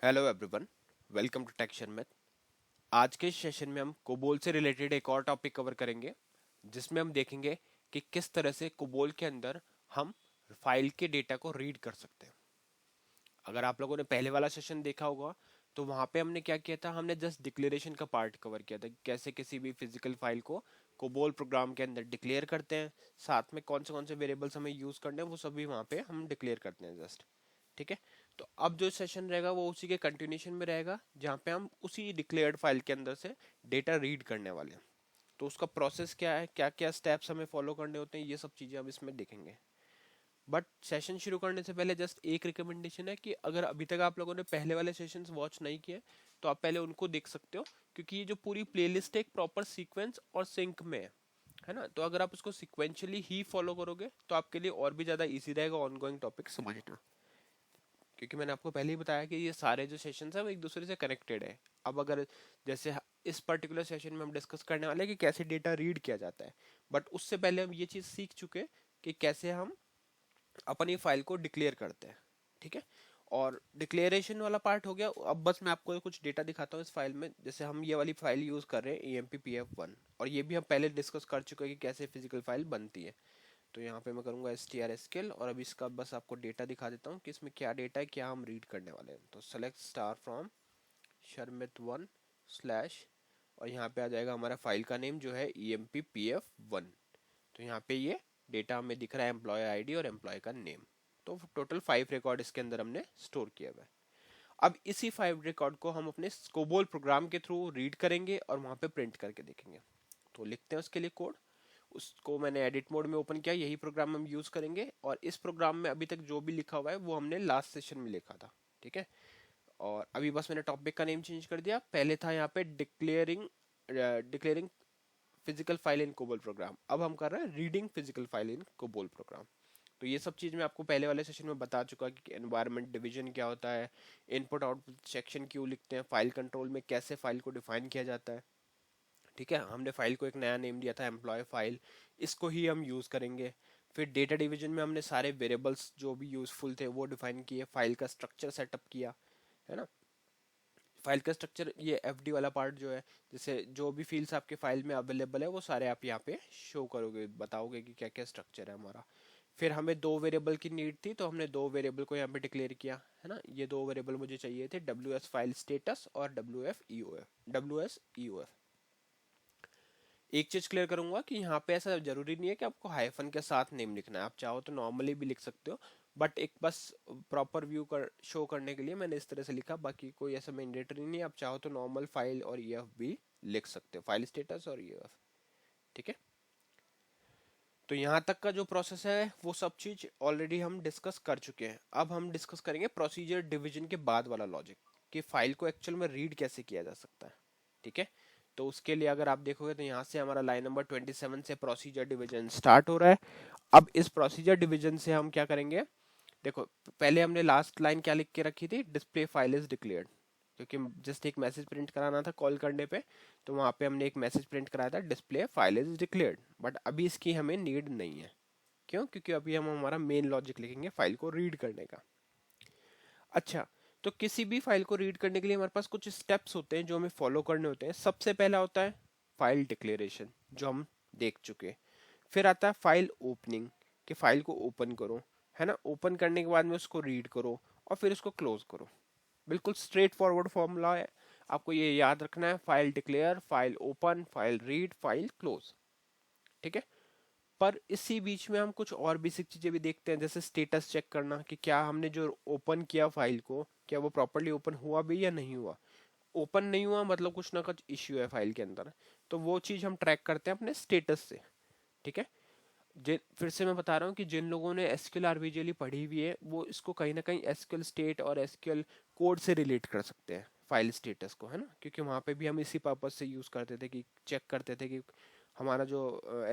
Hello everyone, welcome to टेक्शन में। आज के सेशन में हम कोबोल से रिलेटेड एक और टॉपिक कवर करेंगे, जिसमें हम देखेंगे कि किस तरह से कोबोल के अंदर हम फाइल के डेटा को रीड कर सकते हैं। अगर आप लोगों ने पहले वाला सेशन देखा होगा तो वहां पे हमने क्या किया था, हमने जस्ट डिक्लेरेशन का पार्ट कवर किया था, कैसे किसी भी फिजिकल फाइल को कोबोल प्रोग्राम के अंदर डिक्लेयर करते हैं, साथ में कौन से वेरिएबल्स हमें यूज करने हैं वो सभी वहां पे हम डिक्लेयर करते हैं जस्ट। ठीक है। तो अब जो सेशन रहेगा वो उसी के कंटिन्यूशन में रहेगा, जहाँ पे हम उसी डिक्लेयर्ड फाइल के अंदर से डेटा रीड करने वाले हैं। तो उसका प्रोसेस क्या है, क्या क्या स्टेप्स हमें फॉलो करने होते हैं, ये सब चीज़ें हम इसमें देखेंगे। बट सेशन शुरू करने से पहले जस्ट एक रिकमेंडेशन है कि अगर अभी तक आप लोगों ने पहले वाले सेशंस वॉच नहीं किए तो आप पहले उनको देख सकते हो, क्योंकि ये जो पूरी प्लेलिस्ट है एक प्रॉपर सीक्वेंस और सिंक में है ना। तो अगर आप उसको सिक्वेंशियली ही फॉलो करोगे तो आपके लिए और भी ज़्यादा ईजी रहेगा ऑनगोइंग टॉपिक समझना, क्योंकि मैंने आपको पहले ही बताया कि ये सारे जो सेशंस हैं वो एक दूसरे से कनेक्टेड है। अब अगर जैसे इस पर्टिकुलर सेशन में हम डिस्कस करने वाले हैं कि कैसे डेटा रीड किया जाता है, बट उससे पहले हम ये चीज़ सीख चुके कि कैसे हम अपनी फाइल को डिक्लेयर करते हैं। ठीक है। और डिक्लेरेशन वाला पार्ट हो गया। अब बस मैं आपको कुछ डेटा दिखाता हूँ इस फाइल में। जैसे हम ये वाली फाइल यूज़ कर रहे हैं EMP-PF1, और ये भी हम पहले डिस्कस कर चुके हैं कि कैसे फिजिकल फाइल बनती है। तो यहाँ पे मैं करूँगा strSQL, और अभी इसका बस आपको डेटा दिखा देता हूँ कि इसमें क्या डेटा है, क्या हम रीड करने वाले हैं। तो सेलेक्ट स्टार फ्रॉम शर्मित1 स्लैश, और यहाँ पे आ जाएगा हमारा फाइल का नेम जो है EMP-PF1। तो यहाँ पे ये डेटा हमें दिख रहा है, एम्प्लॉय आईडी और एम्प्लॉय का नेम। तो टोटल 5 रिकॉर्ड इसके अंदर हमने स्टोर किया हुआ है। अब इसी 5 रिकॉर्ड को हम अपने स्कोबोल प्रोग्राम के थ्रू रीड करेंगे और वहाँ पे प्रिंट करके देखेंगे। तो लिखते हैं उसके लिए कोड। उसको मैंने एडिट मोड में ओपन किया, यही प्रोग्राम हम यूज़ करेंगे, और इस प्रोग्राम में अभी तक जो भी लिखा हुआ है वो हमने लास्ट सेशन में लिखा था। ठीक है। और अभी बस मैंने टॉपिक का नेम चेंज कर दिया। पहले था यहाँ पे declaring declaring physical file in COBOL program, अब हम कर रहे हैं reading physical file in COBOL program. तो ये सब चीज़ मैं आपको पहले वाले सेशन में बता चुका कि एनवायरनमेंट डिवीजन क्या होता है, इनपुट आउटपुट सेक्शन क्यों लिखते हैं, फाइल कंट्रोल में कैसे फाइल को डिफाइन किया जाता है। ठीक है। हमने फाइल को एक नया नेम दिया था एम्प्लॉय फाइल, इसको ही हम यूज़ करेंगे। फिर डेटा डिवीजन में हमने सारे वेरिएबल्स जो भी यूजफुल थे वो डिफाइन किए, फाइल का स्ट्रक्चर सेटअप किया, है ना। फाइल का स्ट्रक्चर, ये FD वाला पार्ट जो है, जैसे जो भी फील्ड्स आपके फाइल में अवेलेबल है वो सारे आप यहाँ पे शो करोगे, बताओगे कि क्या क्या स्ट्रक्चर है हमारा। फिर हमें दो वेरिएबल की नीड थी, तो हमने दो वेरिएबल को यहाँ पे डिक्लेयर किया, है ना। ये दो वेरिएबल मुझे चाहिए थे, WS फाइल स्टेटस और WS EOF। एक चीज क्लियर करूंगा कि यहाँ पे ऐसा जरूरी नहीं है कि आपको हाइफन के साथ नेम लिखना है, आप चाहो तो नॉर्मली भी लिख सकते हो। बट एक बस प्रॉपर व्यू कर शो करने के लिए मैंने इस तरह से लिखा, बाकी कोई ऐसा मैंडेटरी नहीं है, आप चाहो तो नॉर्मल फाइल और EF भी लिख सकते हो, फाइल स्टेटस और EF। ठीक है। तो यहाँ तक का जो प्रोसेस है वो सब चीज ऑलरेडी हम डिस्कस कर चुके हैं। अब हम डिस्कस करेंगे प्रोसीजर डिवीजन के बाद वाला लॉजिक, कि फाइल को एक्चुअल में रीड कैसे किया जा सकता है। ठीक है। तो उसके लिए अगर आप देखोगे तो यहाँ से हमारा लाइन नंबर 27 से प्रोसीजर डिवीजन स्टार्ट हो रहा है। अब इस प्रोसीजर डिवीजन से हम क्या करेंगे, देखो पहले हमने लास्ट लाइन क्या लिख के रखी थी, डिस्प्ले फाइल इज डिक्लेयर्ड, क्योंकि जस्ट एक मैसेज प्रिंट कराना था कॉल करने पे। तो वहाँ पे हमने एक मैसेज प्रिंट कराया था, display file is declared. But अभी इसकी हमें नीड नहीं है। क्यों? क्योंकि अभी हम हमारा मेन लॉजिक लिखेंगे फाइल को रीड करने का। अच्छा, तो किसी भी फाइल को रीड करने के लिए हमारे पास कुछ स्टेप्स होते हैं जो हमें फॉलो करने होते हैं। सबसे पहला होता है फाइल डिक्लेरेशन, जो हम देख चुके हैं। फिर आता है फाइल ओपनिंग, कि फाइल को ओपन करो, है ना। ओपन करने के बाद में उसको रीड करो और फिर उसको क्लोज करो। बिल्कुल स्ट्रेट फॉरवर्ड फॉर्मूला है, आपको ये याद रखना है, file declare, file open, file read, file close. ठीक है। पर इसी बीच में हम कुछ और बेसिक चीजें भी देखते हैं, जैसे स्टेटस चेक करना, कि क्या हमने जो ओपन किया फाइल को, क्या वो प्रॉपरली ओपन हुआ भी या नहीं हुआ। ओपन नहीं हुआ मतलब कुछ ना कुछ इश्यू है फाइल के अंदर, तो वो चीज हम ट्रैक करते हैं अपने स्टेटस से। ठीक है। फिर से मैं बता रहा हूँ कि जिन लोगों ने SQL RVGL पढ़ी हुई है वो इसको कहीं ना कहीं SQL स्टेट और SQL कोड से रिलेट कर सकते हैं, फाइल स्टेटस को, है ना। क्योंकि वहाँ पे भी हम इसी पर्पज से यूज़ करते थे कि चेक करते थे कि हमारा जो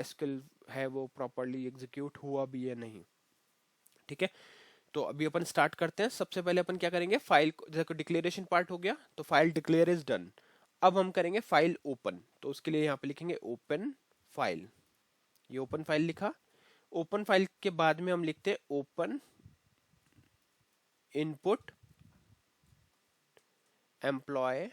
SQL है वो प्रॉपरली एग्जीक्यूट हुआ भी है नहीं। ठीक है। तो अभी अपन स्टार्ट करते हैं। सबसे पहले अपन क्या करेंगे, फाइल को, जैसे डिक्लेरेशन पार्ट हो गया तो फाइल डिक्लेयर इज डन। अब हम करेंगे फाइल ओपन, तो उसके लिए यहाँ पे लिखेंगे ओपन फाइल। ये ओपन फाइल लिखा। ओपन फाइल के बाद में हम लिखते हैं ओपन इनपुट एम्प्लॉय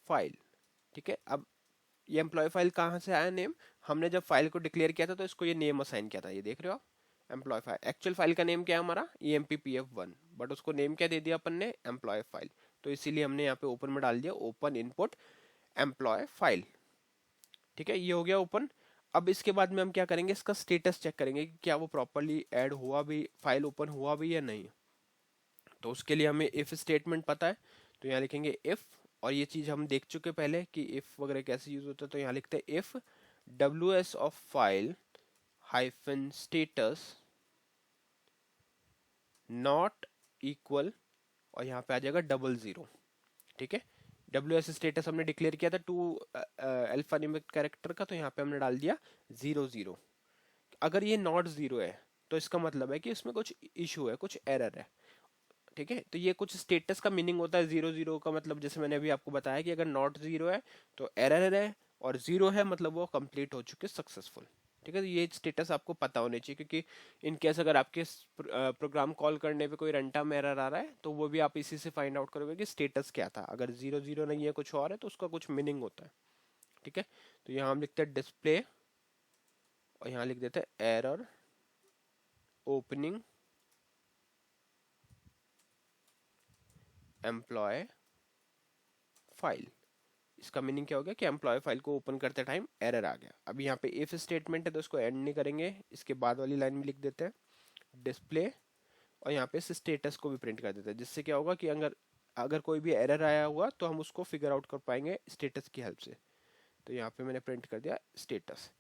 फाइल। ठीक है, अब ये एम्प्लॉय फाइल कहाँ से आया नेम? हमने जब फाइल को डिक्लेयर किया था तो इसको ये नेम असाइन किया था, ये देख रहे हो आप, एम्प्लॉय फाइल। एक्चुअल फाइल का नेम क्या है हमारा, EMPPF1, बट उसको नेम क्या दे दिया अपन ने, एम्प्लॉय फाइल। तो इसीलिए हमने यहाँ पे ओपन में डाल दिया, ओपन इनपुट एम्प्लॉय फाइल। ठीक है, ये हो गया ओपन। अब इसके बाद में हम क्या करेंगे, इसका स्टेटस चेक करेंगे कि क्या वो प्रॉपरली ऐड हुआ भी, फाइल ओपन हुआ भी या नहीं। तो उसके लिए हमें इफ स्टेटमेंट पता है, तो यहाँ लिखेंगे इफ, और ये चीज हम देख चुके पहले कि इफ वगैरह कैसे यूज होता है। तो यहाँ लिखते हैं if WS of file hyphen status not equal, और यहाँ पे आ जाएगा 00। ठीक है, WS स्टेटस हमने डिक्लेयर किया था 2 अल्फान्यूमेरिक कैरेक्टर का, तो यहाँ पे हमने डाल दिया 00। अगर ये नॉट 0 है तो इसका मतलब है कि इसमें कुछ इशू है, कुछ एरर है। ठीक है, तो ये कुछ स्टेटस का मीनिंग होता है। 00 का मतलब जैसे मैंने अभी आपको बताया कि अगर नॉट 0 है तो एरर है, और 0 है मतलब वो कंप्लीट हो चुके, सक्सेसफुल। ठीक है, तो ये स्टेटस आपको पता होने चाहिए, क्योंकि इन केस अगर आपके प्रोग्राम कॉल करने पे कोई रन टाइम एरर आ रहा है तो वो भी आप इसी से फाइंड आउट करोगे कि स्टेटस क्या था। अगर 00 नहीं है, कुछ और है, तो उसका कुछ मीनिंग होता है। ठीक है, तो यहाँ हम लिखते हैं डिस्प्ले, और यहाँ लिख देते हैं एरर ओपनिंग एम्प्लॉय फाइल। इसका मीनिंग क्या हो गया कि एम्प्लॉय फाइल को ओपन करते टाइम एरर आ गया। अब यहाँ पे इफ स्टेटमेंट है तो इसको एंड नहीं करेंगे, इसके बाद वाली लाइन में लिख देते हैं डिस्प्ले, और यहाँ पे स्टेटस को भी प्रिंट कर देते हैं, जिससे क्या होगा कि अगर अगर कोई भी एरर आया हुआ तो हम उसको फिगर आउट कर पाएंगे स्टेटस की हेल्प से। तो यहाँ पे मैंने प्रिंट कर दिया स्टेटस,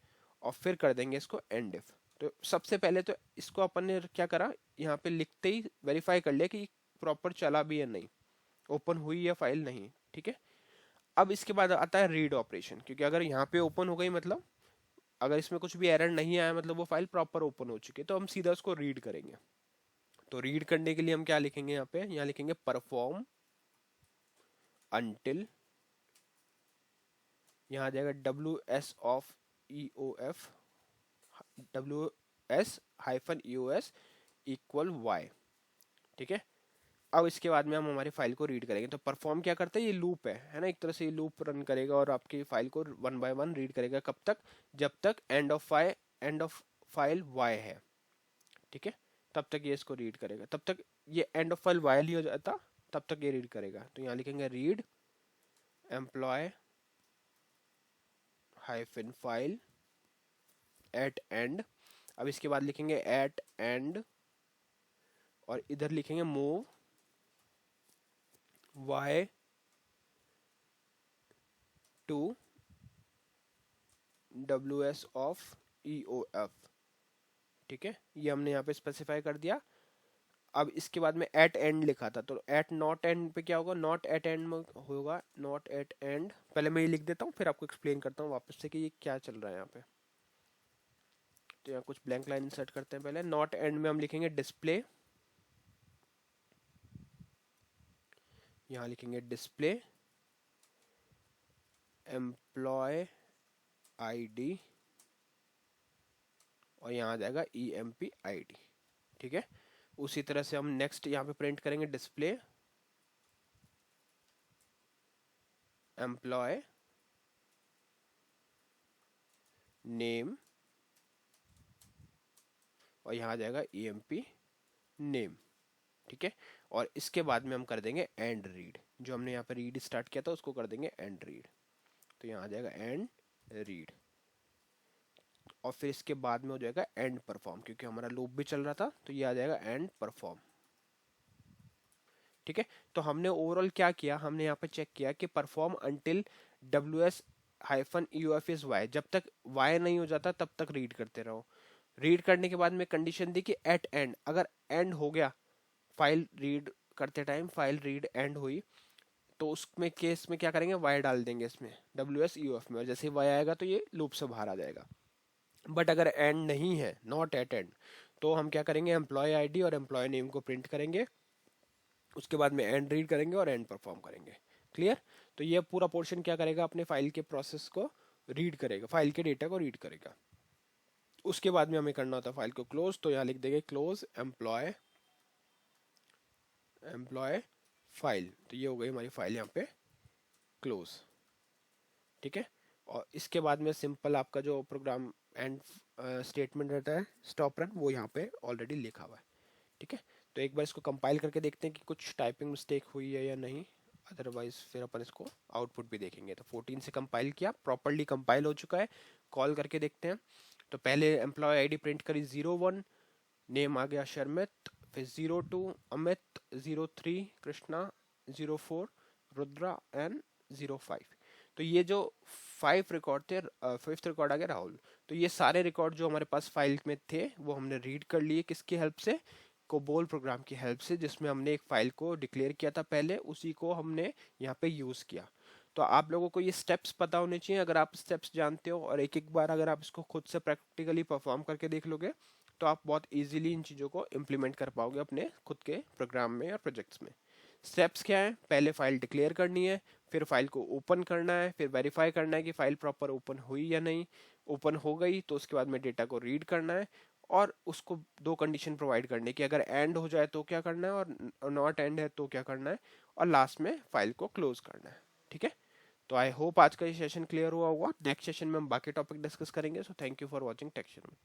और फिर कर देंगे इसको एंड इफ। तो सबसे पहले तो इसको अपन ने क्या करा, यहाँ पे लिखते ही वेरीफाई कर लिया कि प्रॉपर चला भी या नहीं, ओपन हुई या फाइल नहीं। ठीक है, अब इसके बाद आता है रीड ऑपरेशन, क्योंकि अगर यहाँ पे ओपन हो गई मतलब अगर इसमें कुछ भी एरर नहीं आया मतलब वो फाइल प्रॉपर ओपन हो चुकी है, तो हम सीधा उसको रीड करेंगे। तो रीड करने के लिए हम क्या लिखेंगे, यहाँ लिखेंगे परफॉर्म अंटिल, यहाँ आ जाएगा WS of EOF, WS-EOS equal Y। ठीक है, अब इसके बाद में हम हमारी फाइल को रीड करेंगे। तो परफॉर्म क्या करता है, ये लूप है ना, एक तरह से ये लूप रन करेगा और आपकी फाइल को 1 बाय 1 रीड करेगा। कब तक, जब तक एंड ऑफ फाइल Y है। ठीक है, तब तक ये इसको रीड करेगा, तब तक ये एंड ऑफ फाइल Y ही हो जाता, तब तक ये रीड करेगा। तो यहाँ लिखेंगे read employ hyphen file at end. अब इसके बाद लिखेंगे एट एंड, और इधर लिखेंगे move Y to WS of EOF। ठीक है, ये हमने यहाँ पे स्पेसिफाई कर दिया। अब इसके बाद में एट एंड लिखा था, तो एट नॉट एंड पे क्या होगा, नॉट एट एंड में होगा, नॉट एट एंड। पहले मैं ये लिख देता हूँ, फिर आपको एक्सप्लेन करता हूँ वापस से कि ये क्या चल रहा है यहाँ पे। तो यहाँ कुछ ब्लैंक लाइन इंसर्ट करते हैं। पहले नॉट एंड में हम लिखेंगे डिस्प्ले, यहाँ लिखेंगे डिस्प्ले एम्प्लॉय ID, और यहाँ आ जाएगा EMP ID। ठीक है, उसी तरह से हम नेक्स्ट यहाँ पे प्रिंट करेंगे डिस्प्ले एम्प्लॉय नेम, और यहाँ आ जाएगा EMP नेम। ठीक है, और इसके बाद में हम कर देंगे एंड रीड, जो हमने यहाँ पे रीड स्टार्ट किया था उसको कर देंगे एंड रीड। तो यहाँ आ जाएगा एंड रीड, और फिर इसके बाद में हो जाएगा एंड परफॉर्म, क्योंकि हमारा लूप भी चल रहा था, तो ये आ जाएगा एंड परफॉर्म। ठीक है, तो हमने ओवरऑल क्या किया, हमने यहाँ पे चेक किया कि perform until WS hyphen EOF is Y, जब तक Y नहीं हो जाता तब तक रीड करते रहो। रीड करने के बाद में कंडीशन दी कि एट एंड, अगर एंड हो गया फाइल रीड करते टाइम, फाइल रीड एंड हुई, तो उसमें केस में क्या करेंगे, Y डाल देंगे इसमें WS EOF में, और जैसे ही Y आएगा तो ये लूप से बाहर आ जाएगा। बट अगर एंड नहीं है, नॉट एट एंड, तो हम क्या करेंगे, एम्प्लॉय ID और एम्प्लॉय नेम को प्रिंट करेंगे, उसके बाद में एंड रीड करेंगे और एंड परफॉर्म करेंगे। क्लियर? तो ये पूरा पोर्शन क्या करेगा, अपने फाइल के प्रोसेस को रीड करेगा, फाइल के डेटा को रीड करेगा। उसके बाद में हमें करना होता है फाइल को क्लोज, तो यहाँ लिख देंगे क्लोज एम्प्लॉय एम्प्लॉय फाइल, तो ये हो गई हमारी फाइल यहाँ पे क्लोज। ठीक है, और इसके बाद में सिंपल आपका जो प्रोग्राम एंड स्टेटमेंट रहता है स्टॉप रन, वो यहाँ पे ऑलरेडी लिखा हुआ है। ठीक है, तो एक बार इसको कंपाइल करके देखते हैं कि कुछ टाइपिंग मिस्टेक हुई है या नहीं, अदरवाइज फिर अपन इसको आउटपुट भी देखेंगे। तो 14 से कंपाइल किया, प्रॉपरली कंपाइल हो चुका है, कॉल करके देखते हैं। तो पहले एम्प्लॉय आईडी प्रिंट करी 01, नेम आ गया शर्मित, फिर 02 अमित, 03 कृष्णा, 04 रुद्रा एंड 05। तो ये जो 5 रिकॉर्ड थे, 5th रिकॉर्ड आ गया राहुल। तो ये सारे रिकॉर्ड जो हमारे पास फाइल में थे वो हमने रीड कर लिए, किसकी हेल्प से, कोबोल प्रोग्राम की हेल्प से, जिसमें हमने एक फाइल को डिक्लेयर किया था पहले, उसी को हमने यहाँ पे यूज किया। तो आप लोगों को ये स्टेप्स पता होने चाहिए। अगर आप स्टेप्स जानते हो और एक एक बार अगर आप इसको खुद से प्रैक्टिकली परफॉर्म करके देख लोगे तो आप बहुत इजीली इन चीज़ों को इम्प्लीमेंट कर पाओगे अपने खुद के प्रोग्राम में या प्रोजेक्ट्स में। स्टेप्स क्या है, पहले फाइल डिक्लेयर करनी है, फिर फाइल को ओपन करना है, फिर वेरीफाई करना है कि फाइल प्रॉपर ओपन हुई या नहीं। ओपन हो गई तो उसके बाद में डेटा को रीड करना है, और उसको दो कंडीशन प्रोवाइड करने की, अगर एंड हो जाए तो क्या करना है और नॉट एंड है तो क्या करना है, और लास्ट में फाइल को क्लोज करना है। ठीक है, तो आई होप आज का ये सेशन क्लियर हुआ होगा। नेक्स्ट सेशन में हम बाकी टॉपिक डिस्कस करेंगे। So thank you for watching texture में।